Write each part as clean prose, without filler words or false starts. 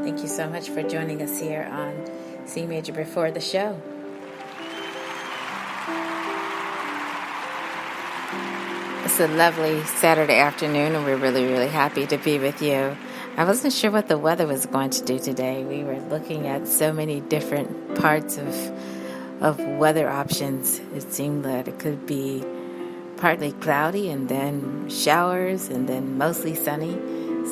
Thank you so much for joining us here on CMajor Before The Show. It's a lovely Saturday afternoon, and we're really, really happy to be with you. I wasn't sure what the weather was going to do today. We were looking at so many different parts of weather options. It seemed that it could be partly cloudy and then showers and then mostly sunny.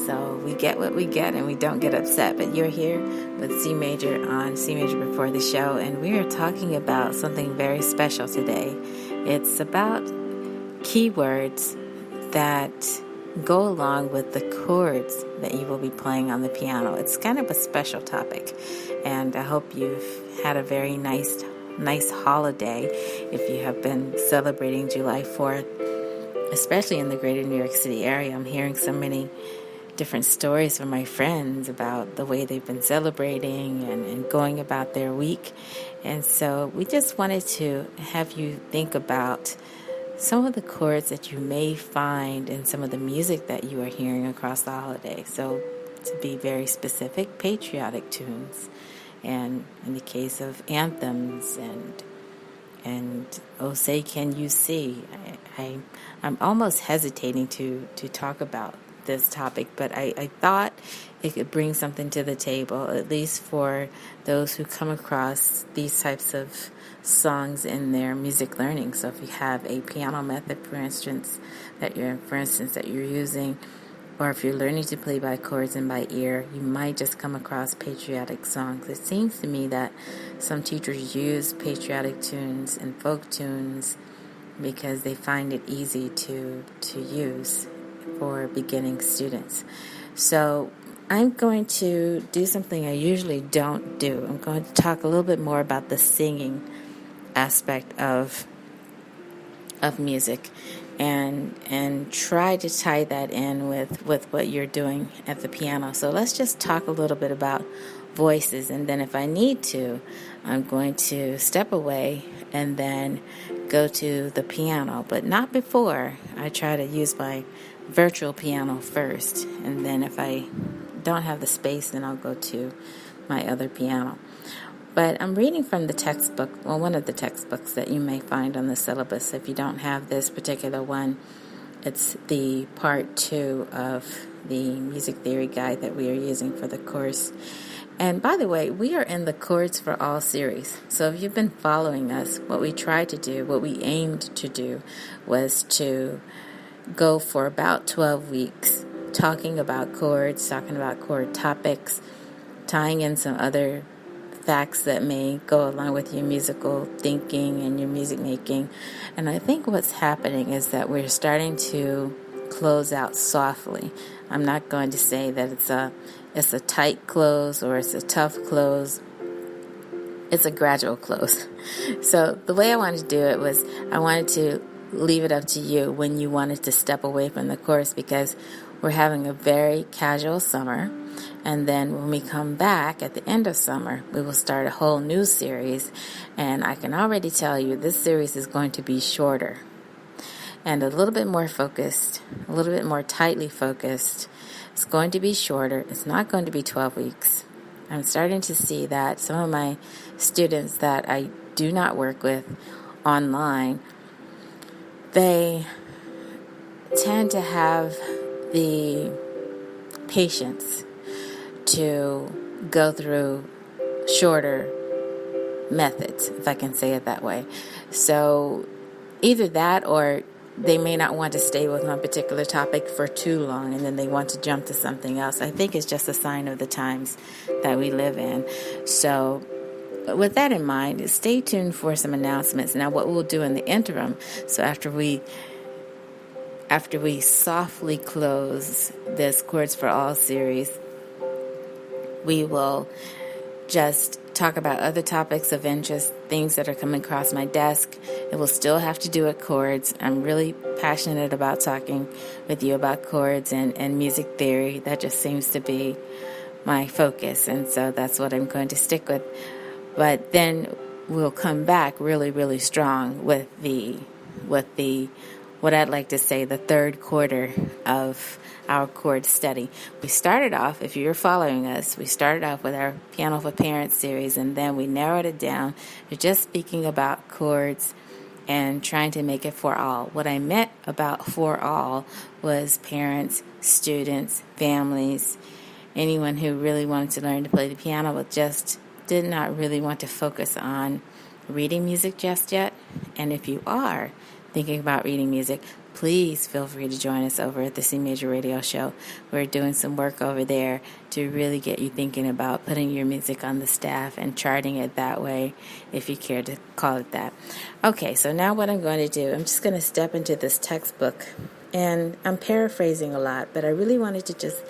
So we get what we get and we don't get upset. But you're here with CMajor on CMajor Before The Show, and we are talking about something very special today. It's about keywords that go along with the chords that you will be playing on the piano. It's kind of a special topic, and I hope you've had a very nice holiday if you have been celebrating July 4th, especially in the greater New York City area. I'm hearing so many different stories from my friends about the way they've been celebrating and going about their week. And so we just wanted to have you think about some of the chords that you may find in some of the music that you are hearing across the holiday. So to be very specific, patriotic tunes. And in the case of anthems and Oh Say Can You See, I'm almost hesitating to talk about this topic, but I thought it could bring something to the table, at least for those who come across these types of songs in their music learning. So if you have a piano method, for instance, that you're using, or if you're learning to play by chords and by ear, you might just come across patriotic songs. It seems to me that some teachers use patriotic tunes and folk tunes because they find it easy to use for beginning students. So I'm going to do something I usually don't do. I'm going to talk a little bit more about the singing aspect of music and try to tie that in with what you're doing at the piano. So let's just talk a little bit about voices, and then if I need to, I'm going to step away and then go to the piano, but not before. I try to use my virtual piano first, and then if I don't have the space, then I'll go to my other piano. But I'm reading from the textbook, well, one of the textbooks that you may find on the syllabus. If you don't have this particular one, it's the part 2 of the music theory guide that we are using for the course. And by the way, we are in the Chords for All series. So if you've been following us, what we tried to do, what we aimed to do, was to go for about 12 weeks talking about chords, talking about chord topics, tying in some other facts that may go along with your musical thinking and your music making. And I think what's happening is that we're starting to close out softly. I'm not going to say that it's a tight close or it's a tough close. It's a gradual close. So the way I wanted to do it was I wanted to leave it up to you when you wanted to step away from the course, because we're having a very casual summer. And then when we come back at the end of summer, we will start a whole new series. And I can already tell you this series is going to be shorter and a little bit more focused, a little bit more tightly focused. It's going to be shorter. It's not going to be 12 weeks. I'm starting to see that some of my students that I do not work with online, they tend to have the patience to go through shorter methods, if I can say it that way. So either that, or they may not want to stay with one particular topic for too long and then they want to jump to something else. I think it's just a sign of the times that we live in. So with that in mind, stay tuned for some announcements. Now, what we'll do in the interim, so after we softly close this Chords for All series, we will just talk about other topics of interest, things that are coming across my desk. It will still have to do with chords. I'm really passionate about talking with you about chords and music theory. That just seems to be my focus, and so that's what I'm going to stick with. But then we'll come back really, really strong with the what I'd like to say, the third quarter of our chord study. We started off, if you're following us, we started off with our Piano for Parents series, and then we narrowed it down to just speaking about chords and trying to make it for all. What I meant about for all was parents, students, families, anyone who really wanted to learn to play the piano but just did not really want to focus on reading music just yet. And if you are thinking about reading music, please feel free to join us over at the CMajor Radio Show. We're doing some work over there to really get you thinking about putting your music on the staff and charting it that way, if you care to call it that. Okay, so now what I'm going to do, I'm just going to step into this textbook, and I'm paraphrasing a lot, but I really wanted to just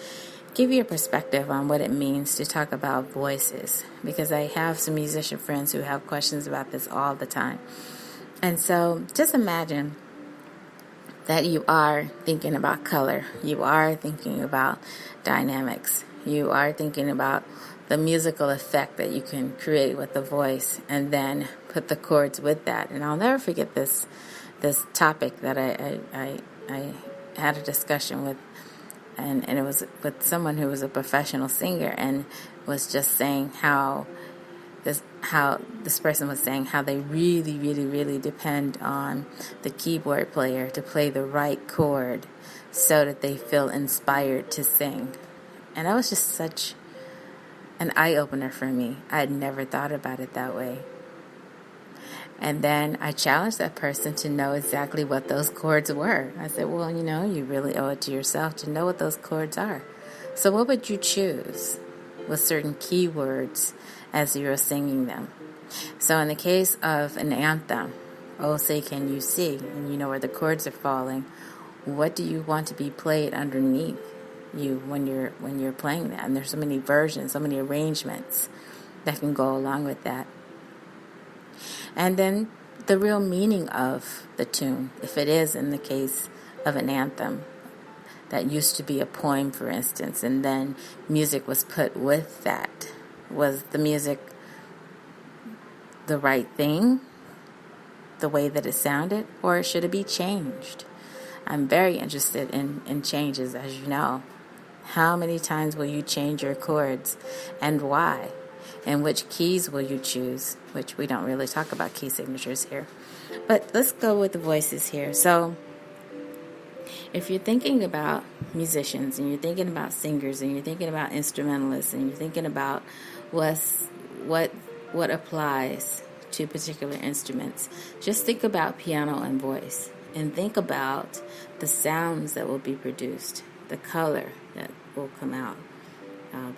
give you a perspective on what it means to talk about voices, because I have some musician friends who have questions about this all the time. And so just imagine that you are thinking about color, you are thinking about dynamics, you are thinking about the musical effect that you can create with the voice, and then put the chords with that. And I'll never forget this topic that I had a discussion with, and it was with someone who was a professional singer, and was just saying how this person was saying how they really, really, really depend on the keyboard player to play the right chord so that they feel inspired to sing. And that was just such an eye-opener for me. I had never thought about it that way. And then I challenged that person to know exactly what those chords were. I said, well, you really owe it to yourself to know what those chords are. So what would you choose with certain keywords as you're singing them? So in the case of an anthem, Oh Say Can You See, and you know where the chords are falling, what do you want to be played underneath you when you're playing that? And there's so many versions, so many arrangements that can go along with that. And then the real meaning of the tune, if it is in the case of an anthem that used to be a poem, for instance, and then music was put with that. Was the music the right thing, the way that it sounded, or should it be changed? I'm very interested in changes, as you know. How many times will you change your chords, and why? And which keys will you choose? Which we don't really talk about key signatures here. But let's go with the voices here. So if you're thinking about musicians, and you're thinking about singers, and you're thinking about instrumentalists, and you're thinking about what applies to particular instruments, just think about piano and voice, and think about the sounds that will be produced, the color that will come out,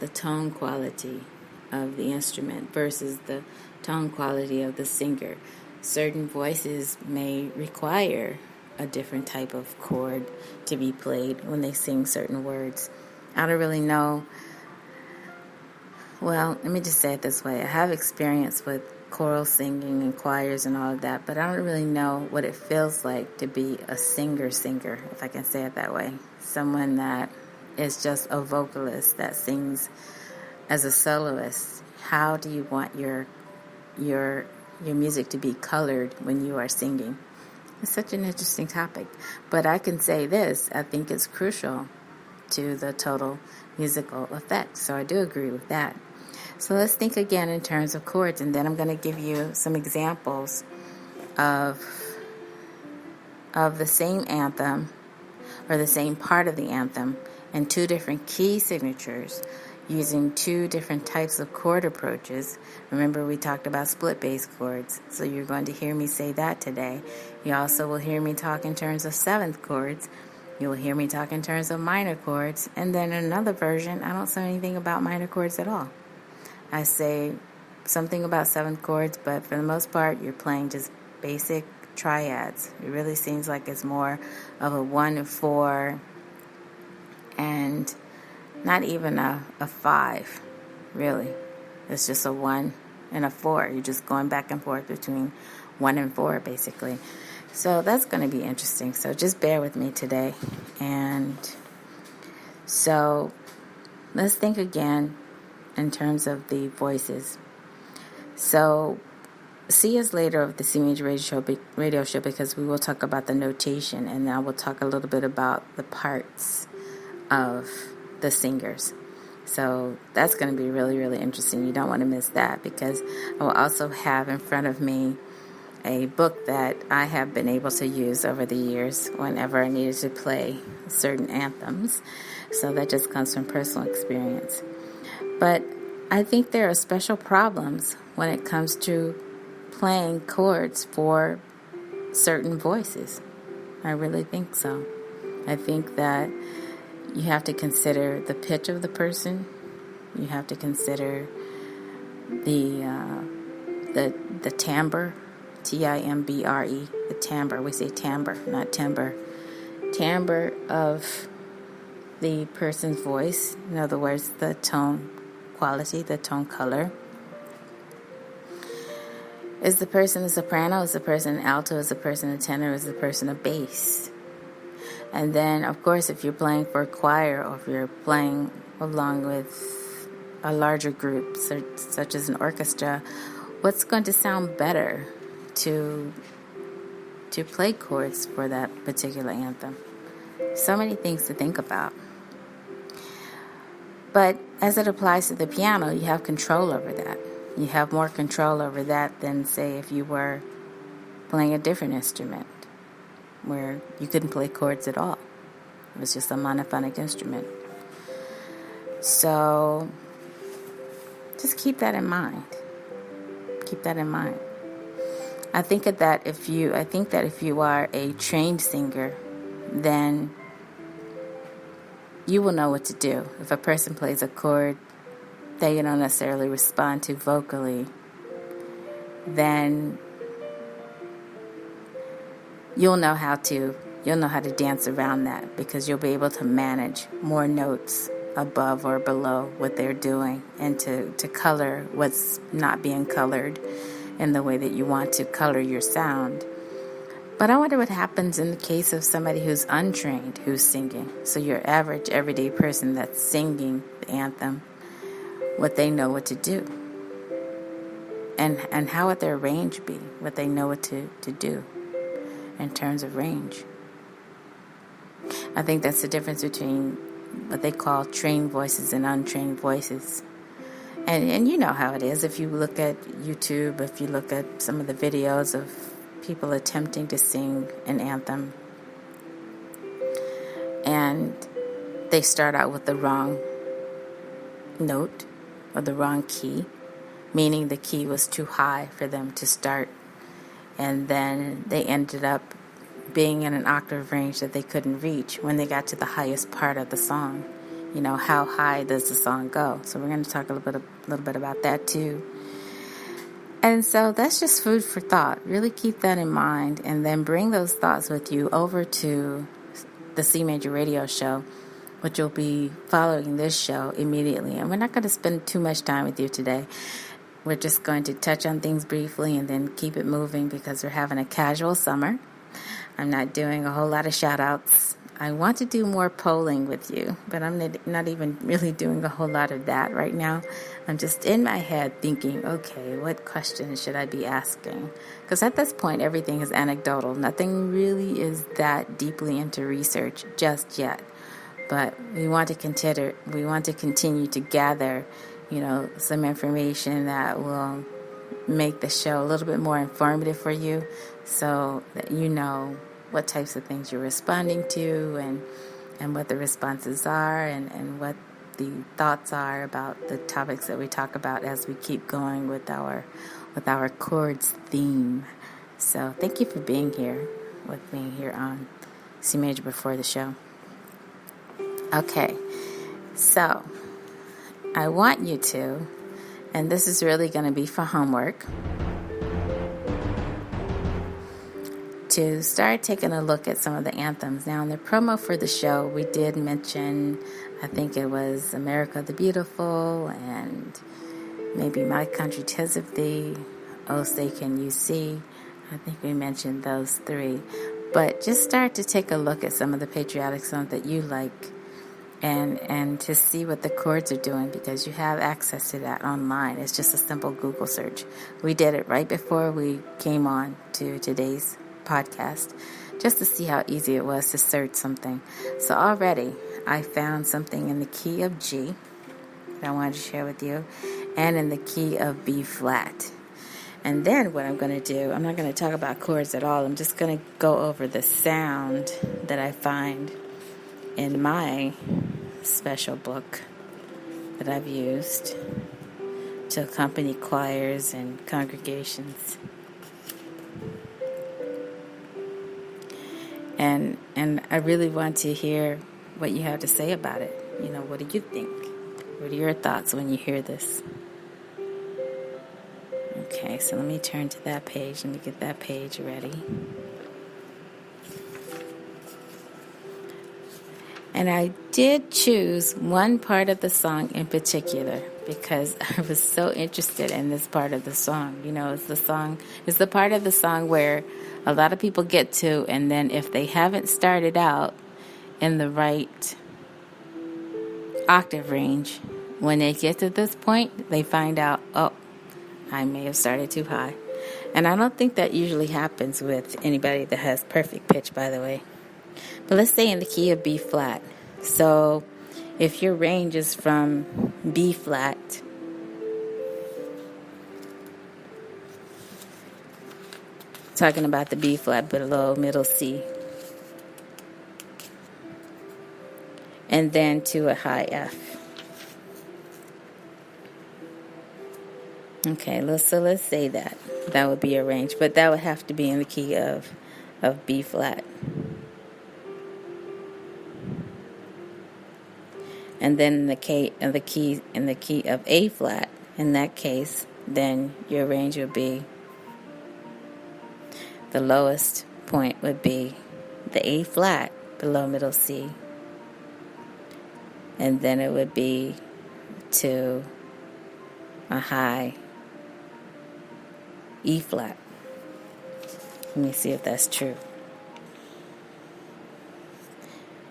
the tone quality of the instrument versus the tone quality of the singer. Certain voices may require a different type of chord to be played when they sing certain words. I don't really know. Well, let me just say it this way. I have experience with choral singing and choirs and all of that, but I don't really know what it feels like to be a singer, if I can say it that way. Someone that is just a vocalist that sings as a soloist. How do you want your music to be colored when you are singing? It's such an interesting topic. But I can say this, I think it's crucial to the total musical effect. So I do agree with that. So let's think again in terms of chords, and then I'm going to give you some examples of the same anthem, or the same part of the anthem, in two different key signatures, using two different types of chord approaches. Remember, we talked about split bass chords, so you're going to hear me say that today. You also will hear me talk in terms of seventh chords. You'll hear me talk in terms of minor chords, and then in another version, I don't say anything about minor chords at all. I say something about seventh chords, but for the most part, you're playing just basic triads. It really seems like it's more of a 1 and 4, and not even a 5, really. It's just a 1 and a 4. You're just going back and forth between 1 and 4, basically. So that's going to be interesting. So just bear with me today. And so let's think again in terms of the voices. So see us later of the CMajor radio show because we will talk about the notation, and I will talk a little bit about the parts of the singers. So that's going to be really, really interesting. You don't want to miss that, because I will also have in front of me a book that I have been able to use over the years whenever I needed to play certain anthems. So that just comes from personal experience. But I think there are special problems when it comes to playing chords for certain voices. I really think so. I think that you have to consider the pitch of the person. You have to consider the timbre, timbre, the timbre. We say timbre, not timbre. Timbre of the person's voice. In other words, the tone quality, the tone color. Is the person a soprano? Is the person an alto? Is the person a tenor? Is the person a bass? And then, of course, if you're playing for a choir or if you're playing along with a larger group, such as an orchestra, what's going to sound better to play chords for that particular anthem? So many things to think about. But as it applies to the piano, you have control over that. You have more control over that than, say, if you were playing a different instrument where you couldn't play chords at all. It was just a monophonic instrument. So just keep that in mind. Keep that in mind. I think that if you are a trained singer, then you will know what to do. If a person plays a chord that you don't necessarily respond to vocally, then you'll know how to dance around that, because you'll be able to manage more notes above or below what they're doing, and to color what's not being colored in the way that you want to color your sound. But I wonder what happens in the case of somebody who's untrained, who's singing. So your average, everyday person that's singing the anthem, what they know what to do. And how would their range be? What they know what to do in terms of range. I think that's the difference between what they call trained voices and untrained voices. And you know how it is. If you look at YouTube, if you look at some of the videos of people attempting to sing an anthem, and they start out with the wrong note or the wrong key, meaning the key was too high for them to start, and then they ended up being in an octave range that they couldn't reach when they got to the highest part of the song. You know, how high does the song go? So we're going to talk a little bit about that too. And so that's just food for thought. Really keep that in mind, and then bring those thoughts with you over to the CMajor radio show, which will be following this show immediately. And we're not going to spend too much time with you today. We're just going to touch on things briefly and then keep it moving, because we're having a casual summer. I'm not doing a whole lot of shout-outs. I want to do more polling with you, but I'm not even really doing a whole lot of that right now. I'm just in my head thinking, okay, what questions should I be asking? Because at this point, everything is anecdotal. Nothing really is that deeply into research just yet. But we want to continue to gather, some information that will make the show a little bit more informative for you, so that you know what types of things you're responding to, and what the responses are, and what the thoughts are about the topics that we talk about as we keep going with our chords theme. So thank you for being here with me here on CMajor Before the Show. Okay, so I want you to, and this is really going to be for homework, to start taking a look at some of the anthems. Now, in the promo for the show, we did mention, I think it was America the Beautiful, and maybe My Country 'Tis of Thee, Oh Say Can You See. I think we mentioned those three. But just start to take a look at some of the patriotic songs that you like, and to see what the chords are doing, because you have access to that online. It's just a simple Google search. We did it right before we came on to today's podcast, just to see how easy it was to search something. So already I found something in the key of G that I wanted to share with you, and in the key of B flat. And then what I'm going to do, I'm not going to talk about chords at all. I'm just going to go over the sound that I find in my special book that I've used to accompany choirs and congregations. And I really want to hear what you have to say about it. You know, what do you think? What are your thoughts when you hear this? Okay, so let me turn to that page. Let me get that page ready. And I did choose one part of the song in particular because I was so interested in this part of the song. You know, it's the part of the song where a lot of people get to, and then if they haven't started out in the right octave range, when they get to this point, they find out, oh, I may have started too high. And I don't think that usually happens with anybody that has perfect pitch, by the way. But let's say in the key of B flat. So if your range is from B flat talking about the B flat below middle C, and then to a high F. Okay, let's say that would be a range, but that would have to be in the key of B flat. And then in the key of A flat, in that case, then your range would be, the lowest point would be the A flat below middle C, and then it would be to a high E flat. Let me see if that's true.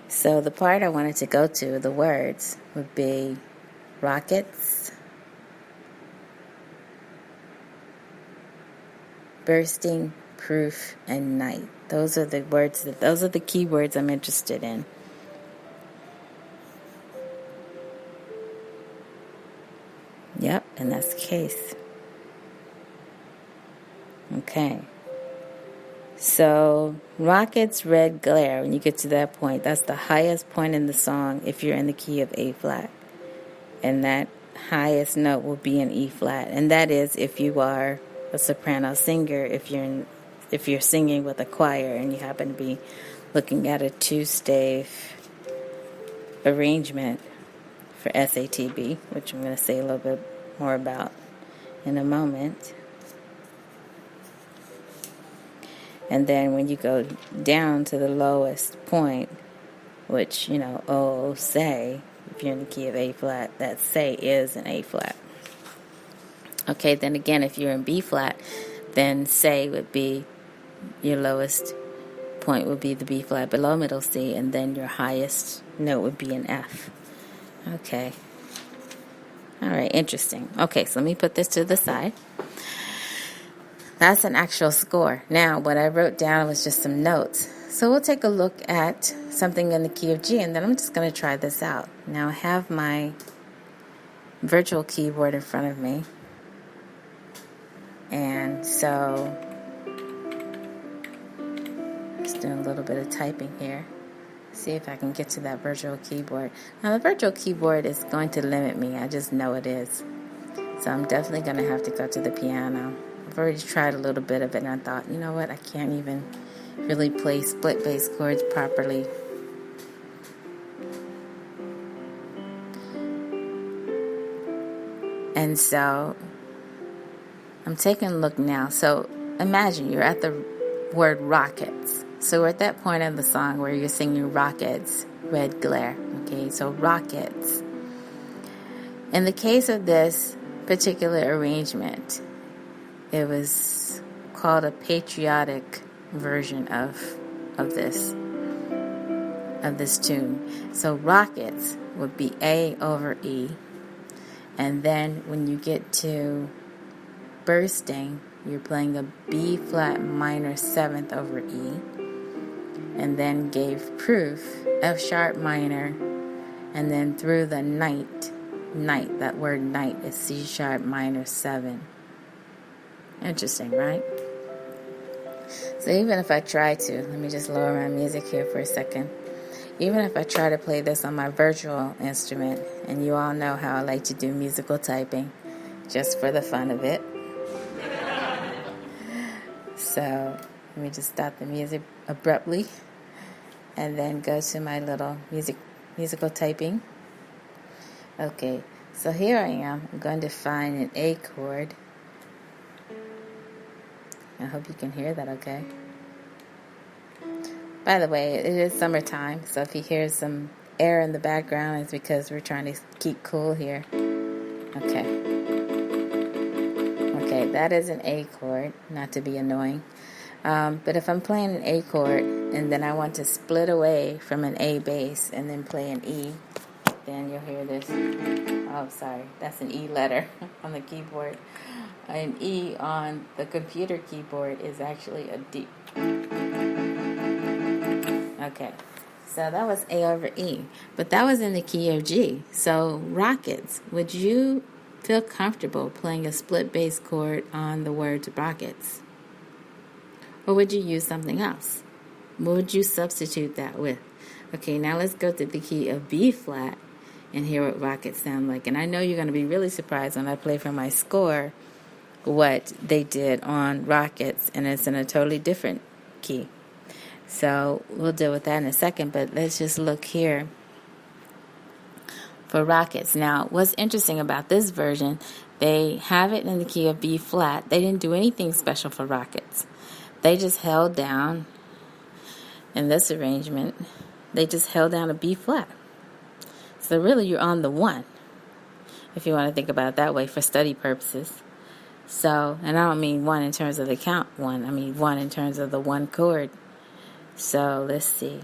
So the part I wanted to go to, the words, would be rockets, bursting, proof, and night. Those are the key words I'm interested in. Yep, and that's the case. Okay. So, rockets, red glare, when you get to that point, that's the highest point in the song if you're in the key of A flat. And that highest note will be in E flat. And that is if you are a soprano singer, if you're singing with a choir and you happen to be looking at a two-stave arrangement for SATB, which I'm going to say a little bit more about in a moment. And then when you go down to the lowest point, which, you know, oh, say, if you're in the key of A flat, that say is an A flat. Okay, then again, if you're in B flat, then say would be, your lowest point would be the B flat below middle C, and then your highest note would be an F. Okay. All right, interesting. Okay, so let me put this to the side. That's an actual score. Now, what I wrote down was just some notes. So we'll take a look at something in the key of G, and then I'm just going to try this out. Now, I have my virtual keyboard in front of me. And so, just doing a little bit of typing here. See if I can get to that virtual keyboard. Now, the virtual keyboard is going to limit me. I just know it is. So I'm definitely going to have to go to the piano. I've already tried a little bit of it, and I thought, you know what, I can't even really play split bass chords properly. And so I'm taking a look now. So imagine you're at the word rockets. So we're at that point in the song where you're singing rockets, red glare. Okay, so rockets. In the case of this particular arrangement, it was called a patriotic version of this. of this tune. So rockets would be A over E. And then when you get to bursting, you're playing a B flat minor 7th over E. And then gave proof, F sharp minor. And then through the night, that word night is C sharp minor 7. Interesting, right? So even if I try to, let me just lower my music here for a second. Even if I try to play this on my virtual instrument, and you all know how I like to do musical typing, just for the fun of it. So let me just stop the music abruptly, and then go to my little musical typing. Okay, so here I am. I'm going to find an A chord. I hope you can hear that okay. By the way, it is summertime, so if you hear some air in the background, it's because we're trying to keep cool here. Okay, that is an A chord, not to be annoying. But if I'm playing an A chord, and then I want to split away from an A bass and then play an E, then you'll hear this. Oh, sorry, that's an E letter on the keyboard. An E on the computer keyboard is actually a D. Okay, so that was A over E, but that was in the key of G. So rockets, would you feel comfortable playing a split bass chord on the words rockets? Or would you use something else? What would you substitute that with? Okay, now let's go to the key of B flat and hear what rockets sound like. And I know you're going to be really surprised when I play for my score what they did on rockets, and it's in a totally different key. So we'll deal with that in a second, but let's just look here for rockets. Now, what's interesting about this version, they have it in the key of B flat. They didn't do anything special for rockets. They just held down, in this arrangement, they just held down a B flat. So really you're on the 1, if you want to think about it that way for study purposes. So, and I don't mean 1 in terms of the count 1, I mean 1 in terms of the 1 chord. So let's see.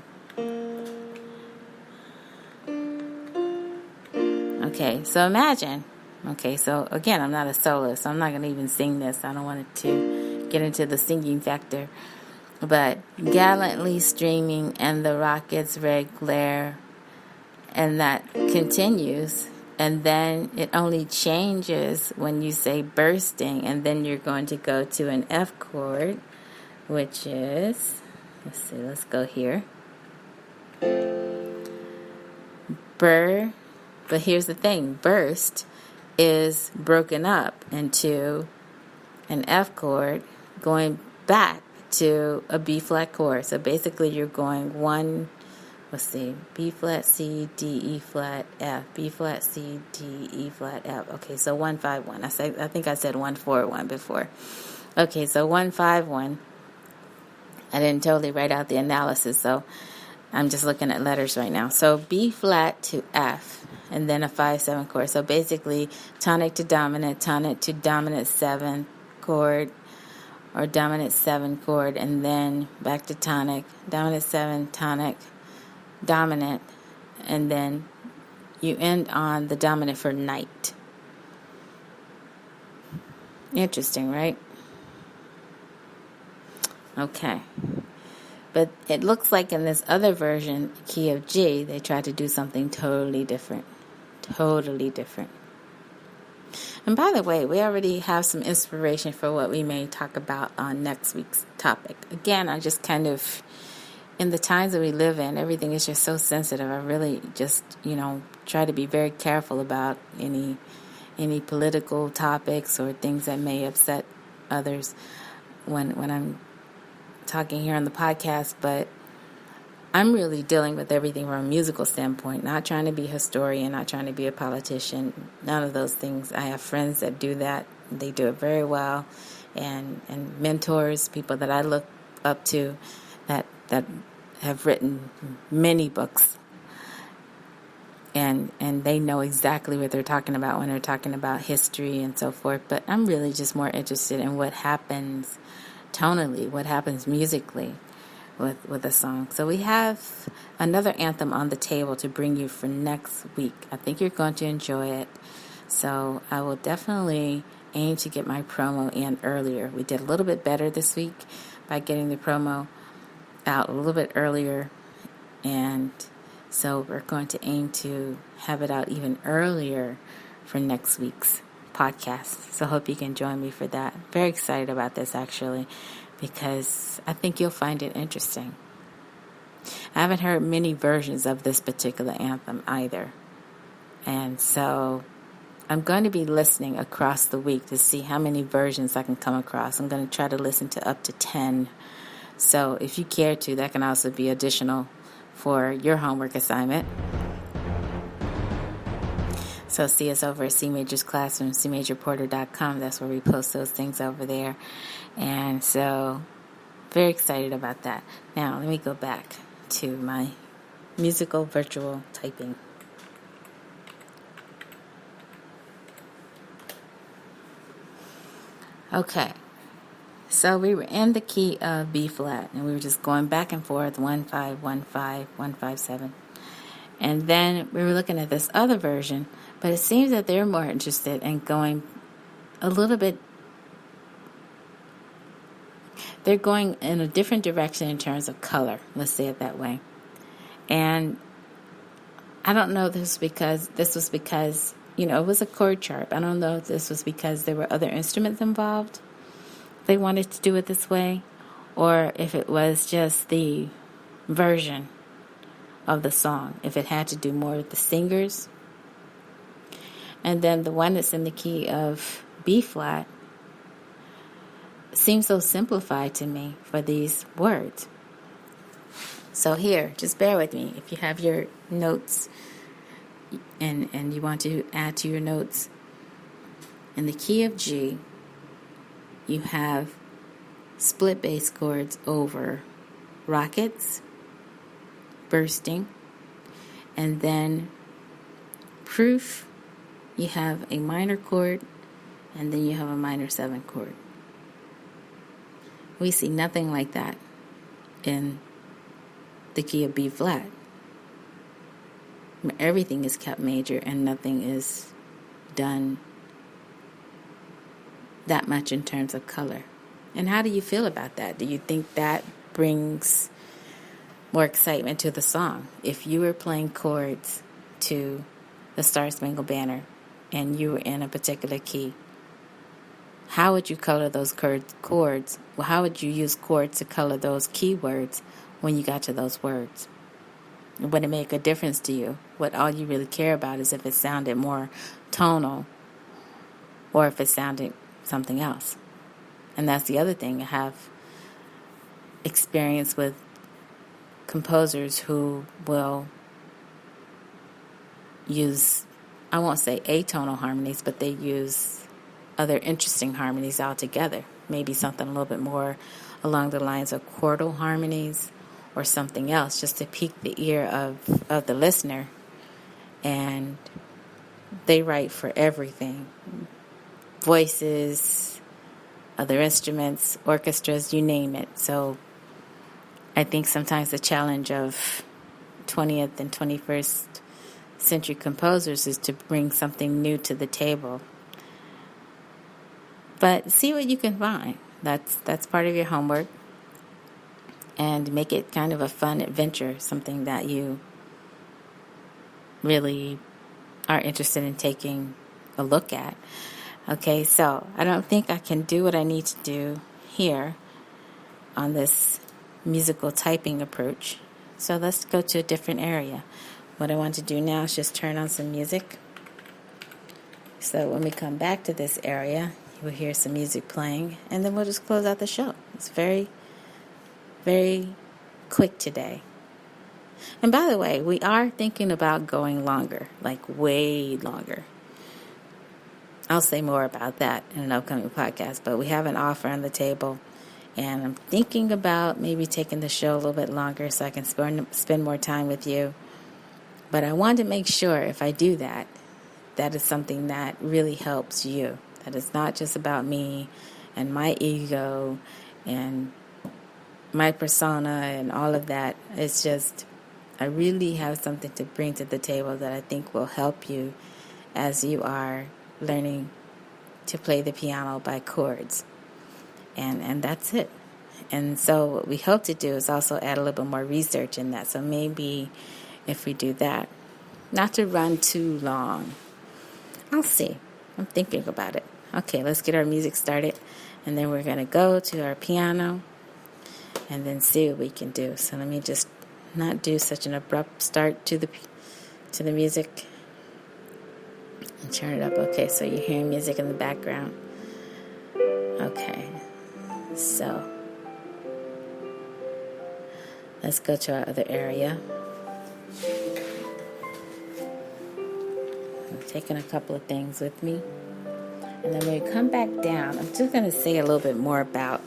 Okay, so imagine. Okay, so again, I'm not a soloist, so I'm not going to even sing this. I don't want it to get into the singing factor. But gallantly streaming and the rocket's red glare, and that continues. And then it only changes when you say bursting, and then you're going to go to an F chord, which is, let's go here. But here's the thing, burst is broken up into an F chord going back to a B flat chord. So basically you're going B flat, C, D, E flat, F, B flat, C, D, E flat, F. Okay, so 1, 5, 1. I think I said 1, 4, 1 before. Okay, so 1, 5, 1. I didn't totally write out the analysis, so I'm just looking at letters right now. So B flat to F, and then a 5-7 chord. So basically tonic to dominant 7 chord, or dominant 7 chord, and then back to tonic, dominant 7, tonic, dominant, and then you end on the dominant for night. Interesting, right? Okay. But it looks like in this other version, key of G, they tried to do something totally different. Totally different. And by the way, we already have some inspiration for what we may talk about on next week's topic. Again, I just kind of, in the times that we live in, everything is just so sensitive. I really just, try to be very careful about any political topics or things that may upset others when I'm talking here on the podcast. But I'm really dealing with everything from a musical standpoint, not trying to be a historian, not trying to be a politician, none of those things. I have friends that do that. They do it very well, and mentors, people that I look up to that have written many books, and they know exactly what they're talking about when they're talking about history and so forth. But I'm really just more interested in what happens tonally, what happens musically. with a song. So we have another anthem on the table to bring you for next week. I think you're going to enjoy it. So I will definitely aim to get my promo in earlier. We did a little bit better this week by getting the promo out a little bit earlier. And so we're going to aim to have it out even earlier for next week's podcast. So I hope you can join me for that. Very excited about this, actually, because I think you'll find it interesting. I haven't heard many versions of this particular anthem either. And so I'm going to be listening across the week to see how many versions I can come across. I'm going to try to listen to up to 10. So if you care to, that can also be additional for your homework assignment. So see us over at CMajor's Classroom, CMajorPorter.com. That's where we post those things over there. And so, very excited about that. Now, let me go back to my musical virtual typing. Okay. So we were in the key of B flat, and we were just going back and forth, 1 5 1 5 1 5 7. And then we were looking at this other version, but it seems that they're more interested in going a little bit. They're going in a different direction in terms of color. Let's say it that way. And I don't know if this was because, it was a chord chart. I don't know if this was because there were other instruments involved. They wanted to do it this way, or if it was just the version of the song, if it had to do more with the singers. And then the one that's in the key of B flat seems so simplified to me for these words. So here, just bear with me. If you have your notes and you want to add to your notes, in the key of G, you have split bass chords over rockets, bursting, and then proof, you have a minor chord, and then you have a minor 7 chord. We see nothing like that in the key of B flat. Everything is kept major and nothing is done that much in terms of color. And how do you feel about that? Do you think that brings more excitement to the song? If you were playing chords to the Star Spangled Banner and you were in a particular key, how would you color those chords? Well, how would you use chords to color those keywords when you got to those words? Would it make a difference to you? What all you really care about is if it sounded more tonal or if it sounded something else. And that's the other thing. I have experience with composers who will use, I won't say atonal harmonies, but they use other interesting harmonies altogether. Maybe something a little bit more along the lines of chordal harmonies or something else, just to pique the ear of the listener. And they write for everything. Voices, other instruments, orchestras, you name it. So I think sometimes the challenge of 20th and 21st century composers is to bring something new to the table. But see what you can find. That's part of your homework. And make it kind of a fun adventure, something that you really are interested in taking a look at. Okay, so I don't think I can do what I need to do here on this musical typing approach. So let's go to a different area. What I want to do now is just turn on some music. So when we come back to this area, you'll hear some music playing, and then we'll just close out the show. It's very, very quick today. And by the way, we are thinking about going longer, like way longer. I'll say more about that in an upcoming podcast, but we have an offer on the table, and I'm thinking about maybe taking the show a little bit longer so I can spend more time with you. But I want to make sure if I do that, that is something that really helps you. That it's not just about me and my ego and my persona and all of that. It's just, I really have something to bring to the table that I think will help you as you are learning to play the piano by chords. And that's it. And so what we hope to do is also add a little bit more research in that. So maybe if we do that, not to run too long. I'll see. I'm thinking about it. Okay, let's get our music started. And then we're going to go to our piano and then see what we can do. So let me just not do such an abrupt start to the music. And turn it up. Okay, so you're hearing music in the background. Okay, so let's go to our other area. I'm taking a couple of things with me. And then when we come back down, I'm just going to say a little bit more about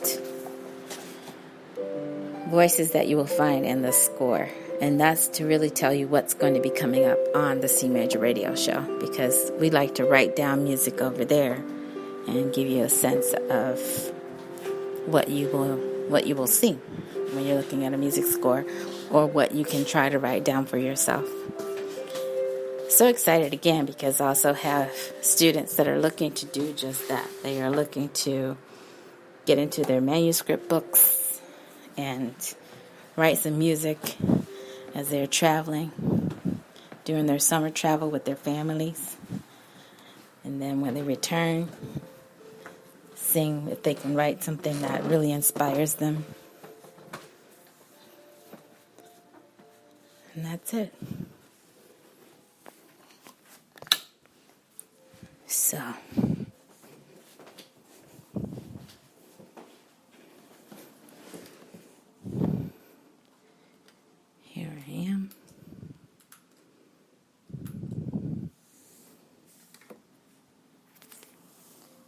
voices that you will find in the score. And that's to really tell you what's going to be coming up on the CMajor radio show, because we like to write down music over there and give you a sense of what you will see when you're looking at a music score, or what you can try to write down for yourself. So excited again, because I also have students that are looking to do just that. They are looking to get into their manuscript books and write some music as they're traveling, during their summer travel with their families. And then when they return, sing if they can write something that really inspires them. And that's it. So, here I am.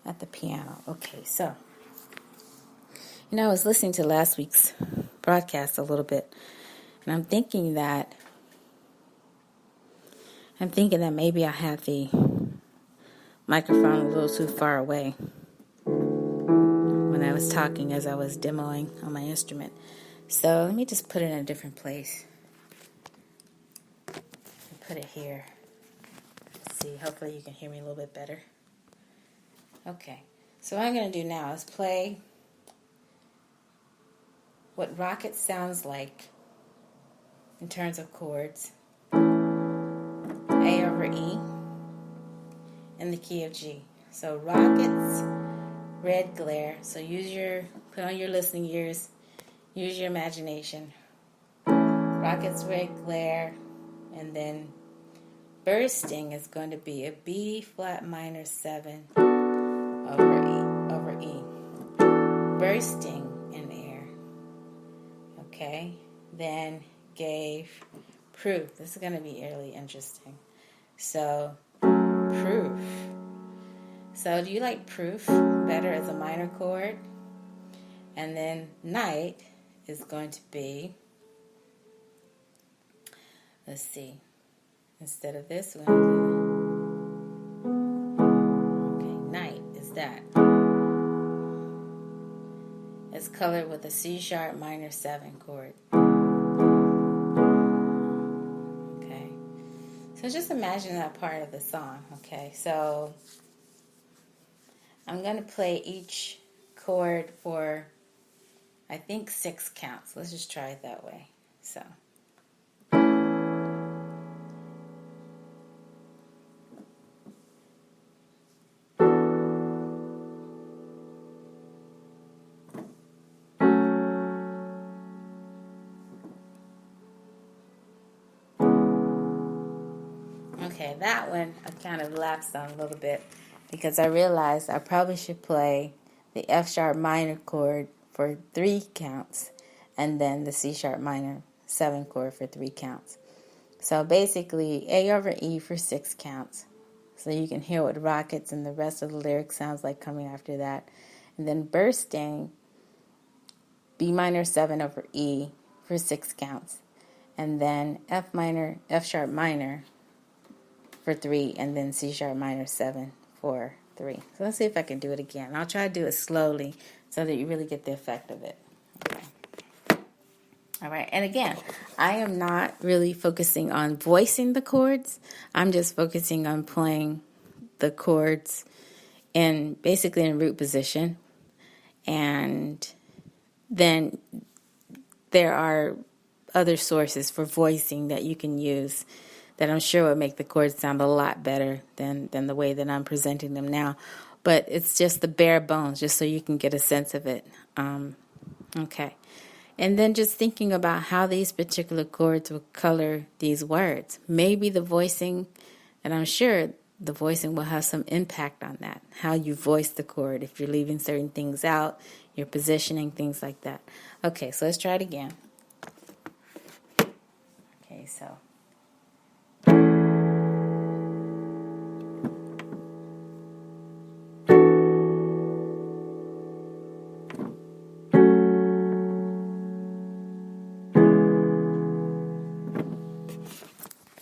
At the piano. Okay, so, I was listening to last week's broadcast a little bit, and I'm thinking that maybe I had the microphone a little too far away when I was talking as I was demoing on my instrument. So let me just put it in a different place. Put it here. Let's see, hopefully you can hear me a little bit better. Okay, so what I'm going to do now is play what Rocket sounds like in terms of chords. A over E in the key of G. So Rocket's red glare. So put on your listening ears, use your imagination. Rocket's red glare, and then bursting is going to be a B flat minor 7 over E. Bursting in air. Okay? Then gave proof. This is going to be really interesting. So, proof. So, do you like proof better as a minor chord? And then night is going to be, let's see, instead of this one, okay, night is that. It's colored with a C sharp minor 7 chord. So just imagine that part of the song, okay? So I'm going to play each chord for, I think, 6 counts. Let's just try it that way. So. Okay, that one I kind of lapsed on a little bit because I realized I probably should play the F sharp minor chord for 3 counts and then the C sharp minor 7 chord for 3 counts. So basically A over E for 6 counts. So you can hear what Rockets and the rest of the lyrics sounds like coming after that. And then bursting, B minor 7 over E for 6 counts. And then F sharp minor for 3, and then C sharp minor 7 for 3. So let's see if I can do it again. I'll try to do it slowly so that you really get the effect of it. Okay. All right. And again, I am not really focusing on voicing the chords. I'm just focusing on playing the chords basically in root position. And then there are other sources for voicing that you can use that I'm sure would make the chords sound a lot better than the way that I'm presenting them now. But it's just the bare bones, just so you can get a sense of it. Okay. And then just thinking about how these particular chords will color these words. Maybe the voicing, and I'm sure the voicing will have some impact on that, how you voice the chord, if you're leaving certain things out, your positioning, things like that. Okay, so let's try it again. Okay, so.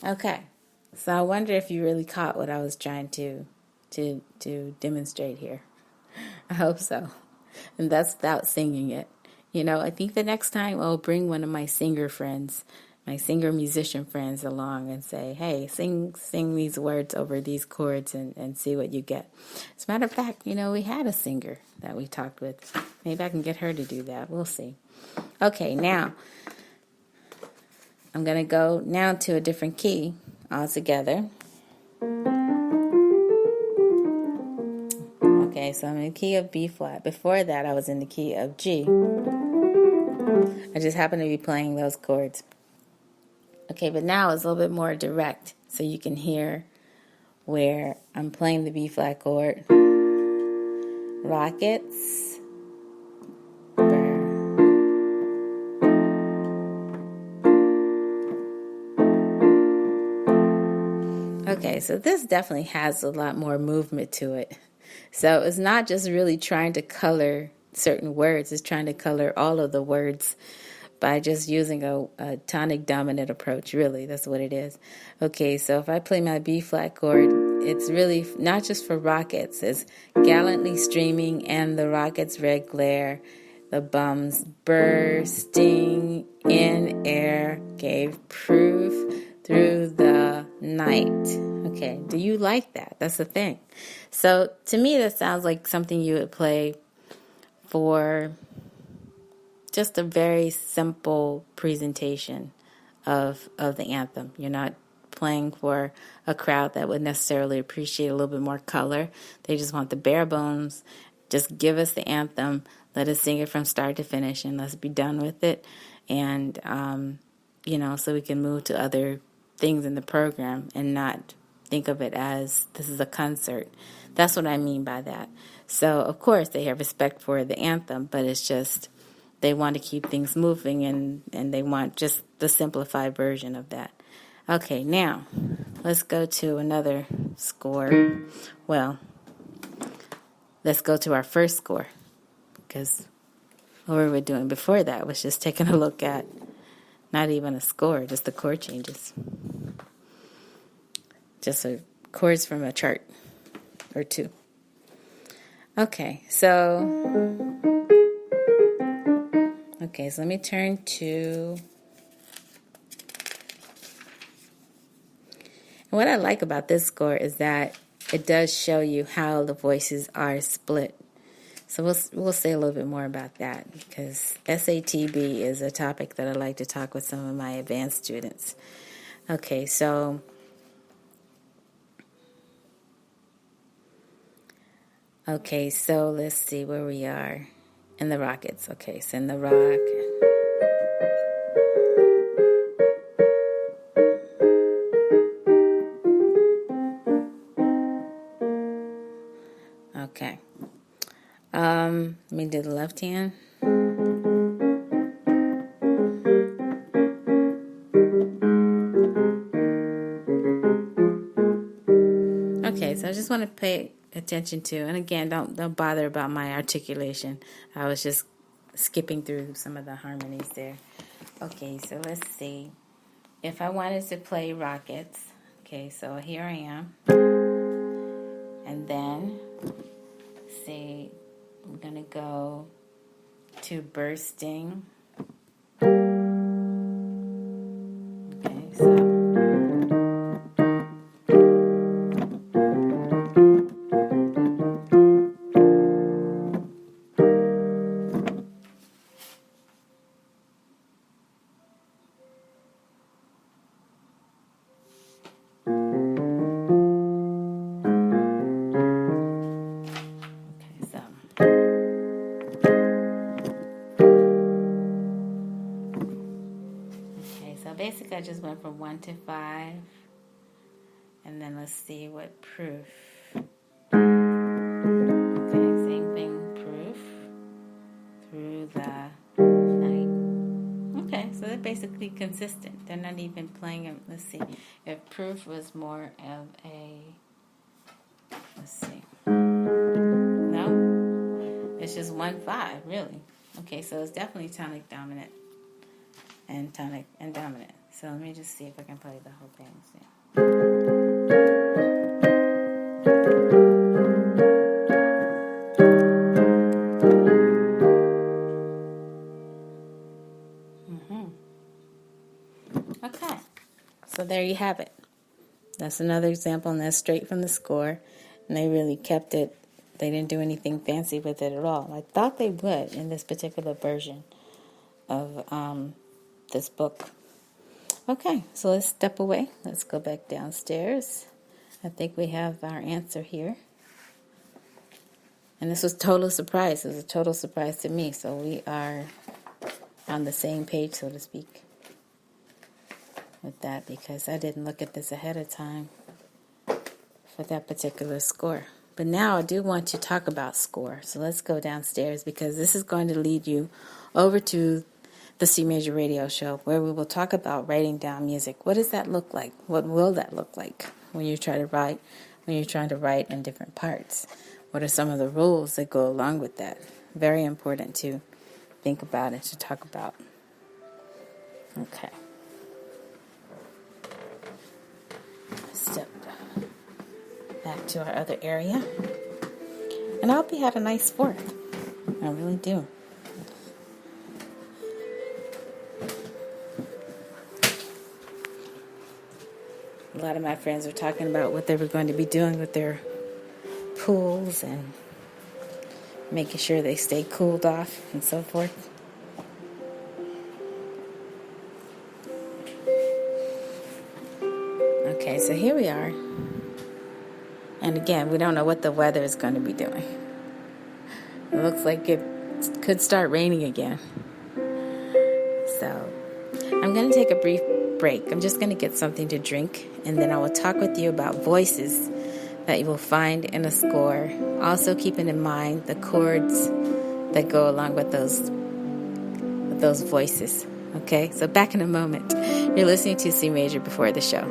Okay, so I wonder if you really caught what I was trying to demonstrate here. I hope so. And that's without singing it. You know, I think the next time I'll bring one of my singer friends, my singer musician friends along and say, hey, sing these words over these chords and see what you get. As a matter of fact, you know, we had a singer that we talked with. Maybe I can get her to do that. We'll see. Okay, now I'm going to go now to a different key altogether. Okay, so I'm in the key of B flat. Before that, I was in the key of G. I just happen to be playing those chords. Okay, but now it's a little bit more direct, so you can hear where I'm playing the B flat chord. Rockets. Okay, so this definitely has a lot more movement to it. So it's not just really trying to color certain words, it's trying to color all of the words by just using a tonic dominant approach, really. That's what it is. Okay, so if I play my B flat chord, it's really not just for rockets. It's gallantly streaming and the rocket's red glare, the bums bursting in air gave proof through the night. Okay, do you like that? That's the thing. So to me, that sounds like something you would play for just a very simple presentation of the anthem. You're not playing for a crowd that would necessarily appreciate a little bit more color. They just want the bare bones. Just give us the anthem. Let us sing it from start to finish, and let's be done with it. And, so we can move to other things in the program and not think of it as this is a concert. That's what I mean by that. So, of course, they have respect for the anthem, but it's just they want to keep things moving, and they want just the simplified version of that. Okay, now, let's go to another score. Well, let's go to our first score, because what we were doing before that was just taking a look at not even a score, just the chord changes. Just chords from a chart or two. Okay, so let me turn to... And what I like about this score is that it does show you how the voices are split. So we'll say a little bit more about that, because SATB is a topic that I like to talk with some of my advanced students. Okay, so let's see where we are in the rockets. Okay, so in the rock. Okay. Let me do the left hand. Okay, so I just want to pay attention to, and again, don't bother about my articulation. I was just skipping through some of the harmonies there. Okay, so let's see. If I wanted to play rockets, okay, so here I am. And then, see, I'm going to go to bursting. went from 1 to 5. And then let's see what proof. Okay, same thing, proof through the night. Okay, so they're basically consistent. They're not even playing them. Let's see. If proof was more of a, let's see. No, it's just 1-5, really. Okay, so it's definitely tonic dominant and tonic and dominant. So let me just see if I can play the whole thing. See. Okay, so there you have it. That's another example, and that's straight from the score. And they really kept it. They didn't do anything fancy with it at all. I thought they would in this particular version of this book. Okay, so let's step away. Let's go back downstairs. I think we have our answer here. And this was total surprise. It was a total surprise to me. So we are on the same page, so to speak, with that, because I didn't look at this ahead of time for that particular score. But now I do want to talk about score. So let's go downstairs, because this is going to lead you over to the C Major Radio Show, where we will talk about writing down music. What does that look like? What will that look like when you try to write, when you're trying to write in different parts? What are some of the rules that go along with that? Very important to think about and to talk about. Okay. Step back to our other area. And I hope you had a nice 4th. I really do. A lot of my friends were talking about what they were going to be doing with their pools and making sure they stay cooled off and so forth. Okay, so here we are. And again, we don't know what the weather is going to be doing. It looks like it could start raining again. So I'm going to take a brief break. I'm just going to get something to drink, and then I will talk with you about voices that you will find in a score. Also keeping in mind the chords that go along with those voices. Okay, so back in a moment. You're listening to C Major Before the Show.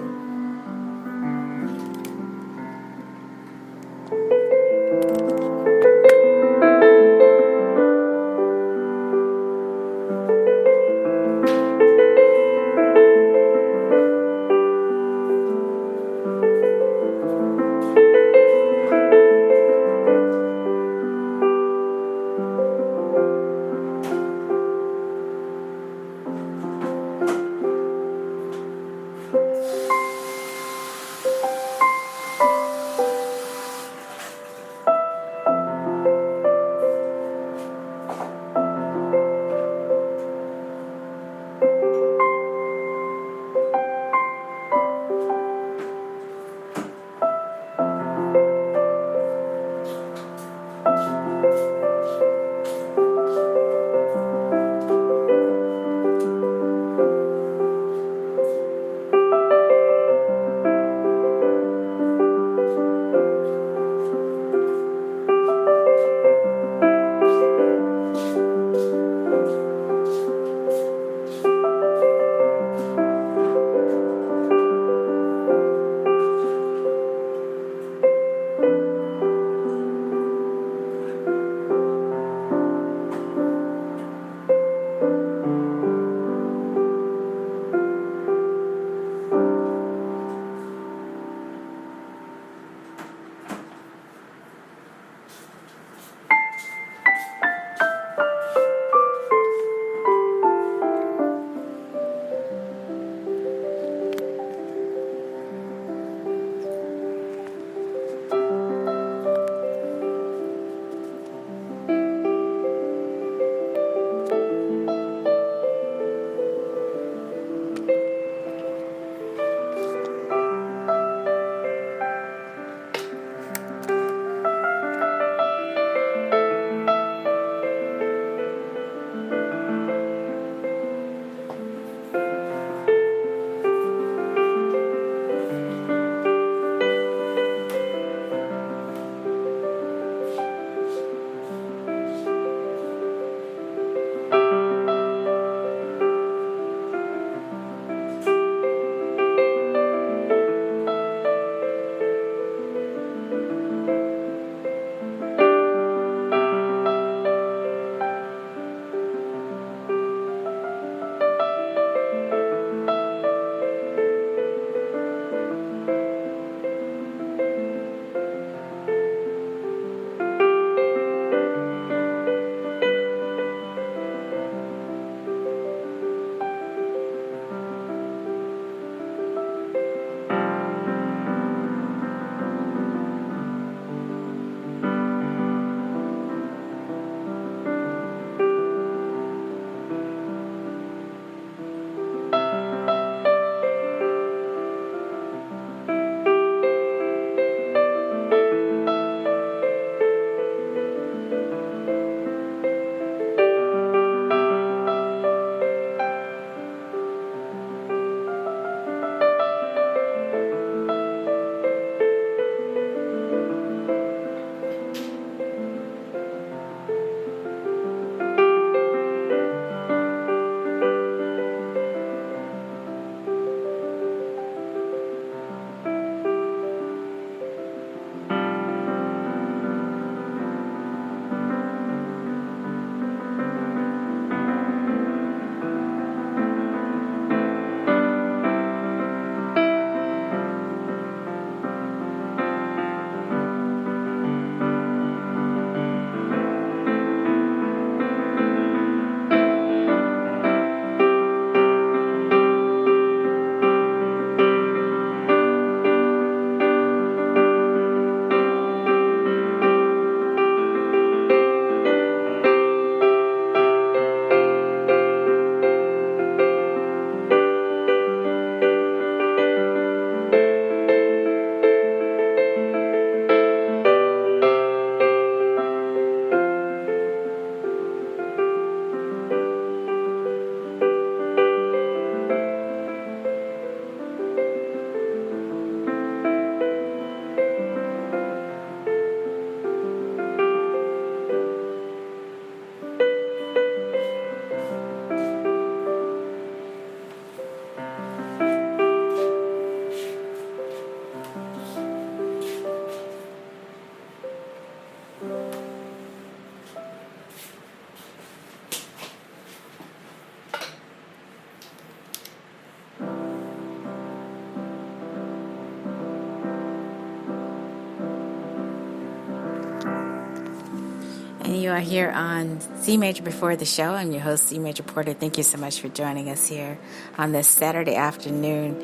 And you are here on CMajor Before The Show. I'm your host, CMajor Porter. Thank you so much for joining us here on this Saturday afternoon.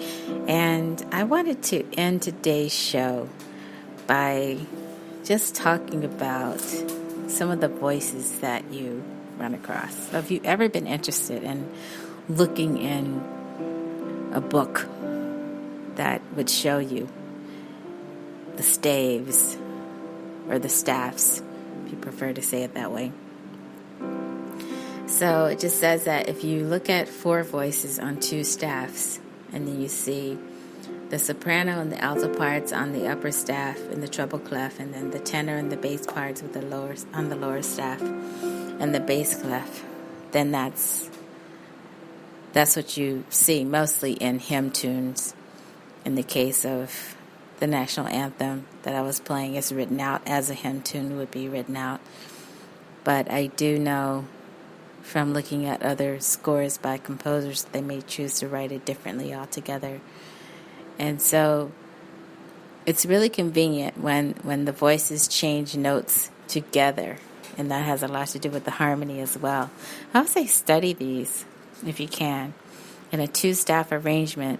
And I wanted to end today's show by just talking about some of the voices that you run across. So if you've ever been interested in looking in a book that would show you the staves or the staffs, if you prefer to say it that way. So it just says that if you look at 4 voices on 2 staffs, and then you see the soprano and the alto parts on the upper staff and the treble clef, and then the tenor and the bass parts with the lower on the lower staff and the bass clef, then that's what you see mostly in hymn tunes. In the case of the national anthem that I was playing, is written out as a hymn tune would be written out. But I do know from looking at other scores by composers, they may choose to write it differently altogether. And so it's really convenient when the voices change notes together, and that has a lot to do with the harmony as well. I would say study these if you can. In a 2-staff arrangement,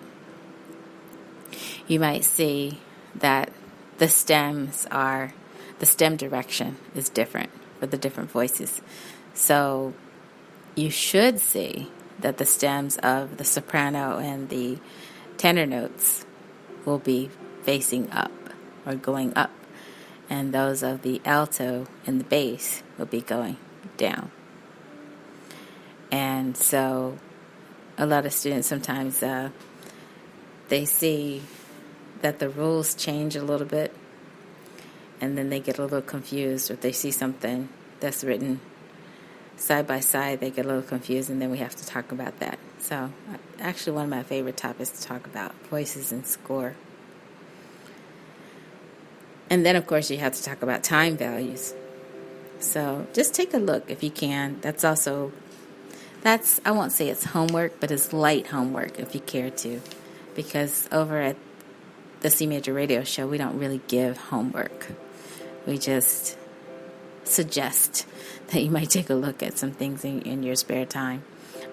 you might see that the stem direction is different for the different voices. So you should see that the stems of the soprano and the tenor notes will be facing up or going up, and those of the alto and the bass will be going down. And so a lot of students sometimes they see that the rules change a little bit, and then they get a little confused. If they see something that's written side by side, they get a little confused, and then we have to talk about that. So actually one of my favorite topics to talk about, voices and score. And then, of course, you have to talk about time values. So just take a look if you can. I won't say it's homework, but it's light homework if you care to. Because over at the CMajor Radio Show, we don't really give homework. We just suggest that you might take a look at some things in your spare time.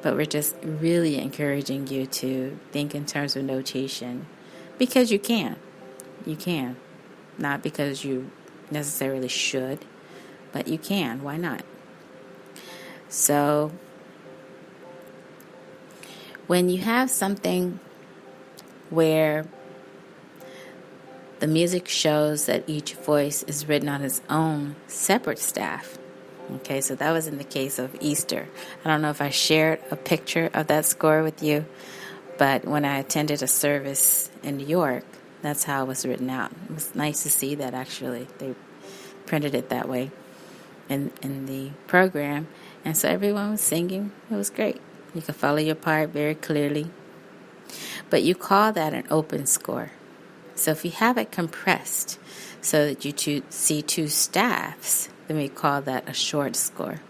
But we're just really encouraging you to think in terms of notation because you can. You can. Not because you necessarily should, but you can. Why not? So when you have something where the music shows that each voice is written on its own separate staff. Okay, so that was in the case of Easter. I don't know if I shared a picture of that score with you, but when I attended a service in New York, that's how it was written out. It was nice to see that actually. They printed it that way in the program. And so everyone was singing. It was great. You could follow your part very clearly. But you call that an open score. So if you have it compressed so that you see 2 staffs, then we call that a short score.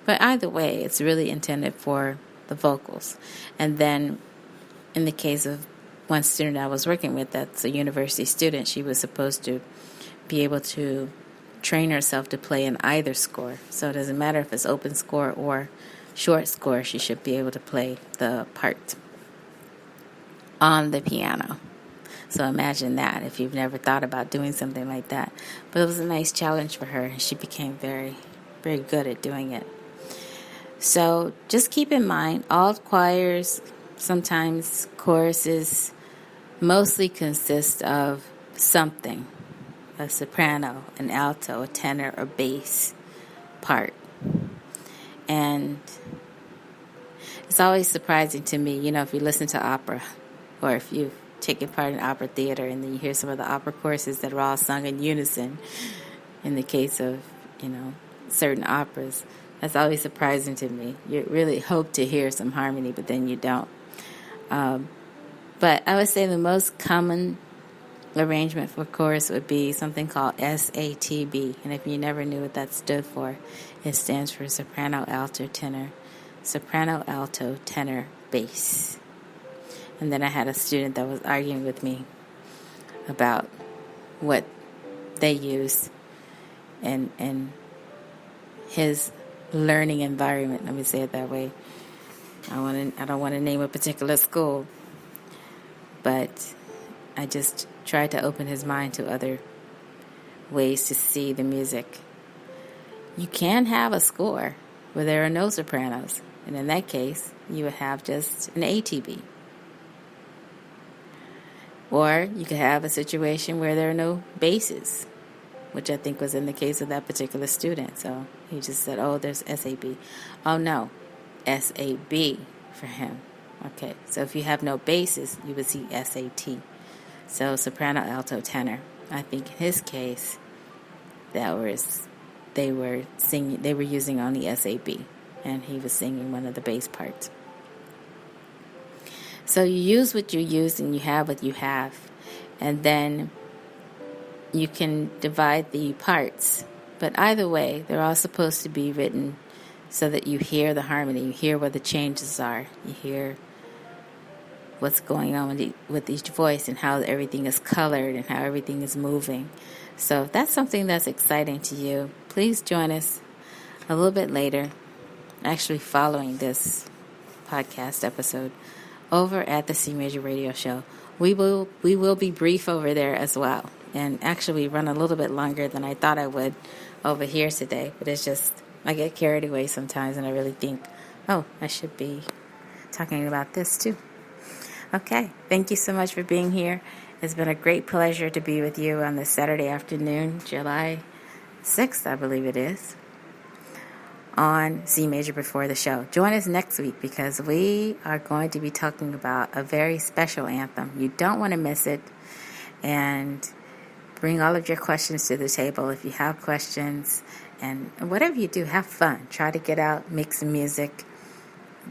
But either way, it's really intended for the vocals. And then in the case of one student I was working with, that's a university student, she was supposed to be able to train herself to play in either score. So it doesn't matter if it's open score or short score, she should be able to play the part on the piano. So imagine that if you've never thought about doing something like that. But it was a nice challenge for her, and she became very, very good at doing it. So just keep in mind, all choirs, sometimes choruses, mostly consist of something, a soprano, an alto, a tenor, or bass part. And it's always surprising to me, if you listen to opera, or if you've taken part in opera theater, and then you hear some of the opera choruses that are all sung in unison. In the case of, certain operas, that's always surprising to me. You really hope to hear some harmony, but then you don't. But I would say the most common arrangement for chorus would be something called SATB. And if you never knew what that stood for, it stands for soprano, alto, tenor. Soprano, alto, tenor, bass. And then I had a student that was arguing with me about what they use. And his learning environment. Let me say it that way. I don't want to name a particular school, but I just tried to open his mind to other ways to see the music. You can have a score where there are no sopranos, and in that case, you would have just an ATB. Or you could have a situation where there are no basses, which I think was in the case of that particular student. So he just said, oh, there's SAB. Oh, no, SAB for him. Okay, so if you have no basses, you would see SAT. So soprano, alto, tenor. I think in his case, they were using only SAB, and he was singing one of the bass parts. So you use what you use and you have what you have, and then you can divide the parts. But either way, they're all supposed to be written so that you hear the harmony, you hear where the changes are, you hear what's going on with each voice and how everything is colored and how everything is moving. So if that's something that's exciting to you, please join us a little bit later, actually following this podcast episode, over at the CMajor Radio Show. We will be brief over there as well, and actually run a little bit longer than I thought I would over here today. But it's just, I get carried away sometimes, and I really think, oh, I should be talking about this too. Okay, thank you so much for being here. It's been a great pleasure to be with you on this Saturday afternoon, July 6th, I believe it is, on CMajor Before The Show. Join us next week because we are going to be talking about a very special anthem. You don't want to miss it. And bring all of your questions to the table if you have questions. And whatever you do, have fun. Try to get out, make some music.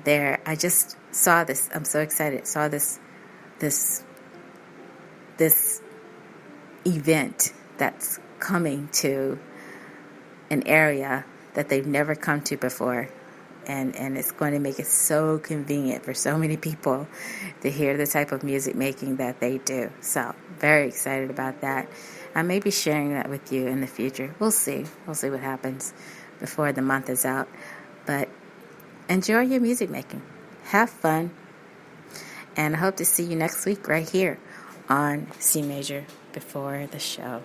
There, I just saw this. I'm so excited. Saw this event that's coming to an area that they've never come to before, and it's going to make it so convenient for so many people to hear the type of music making that they do. So very excited about that. I may be sharing that with you in the future. We'll see what happens before the month is out. But enjoy your music making, have fun, and I hope to see you next week right here on CMajor Before the Show.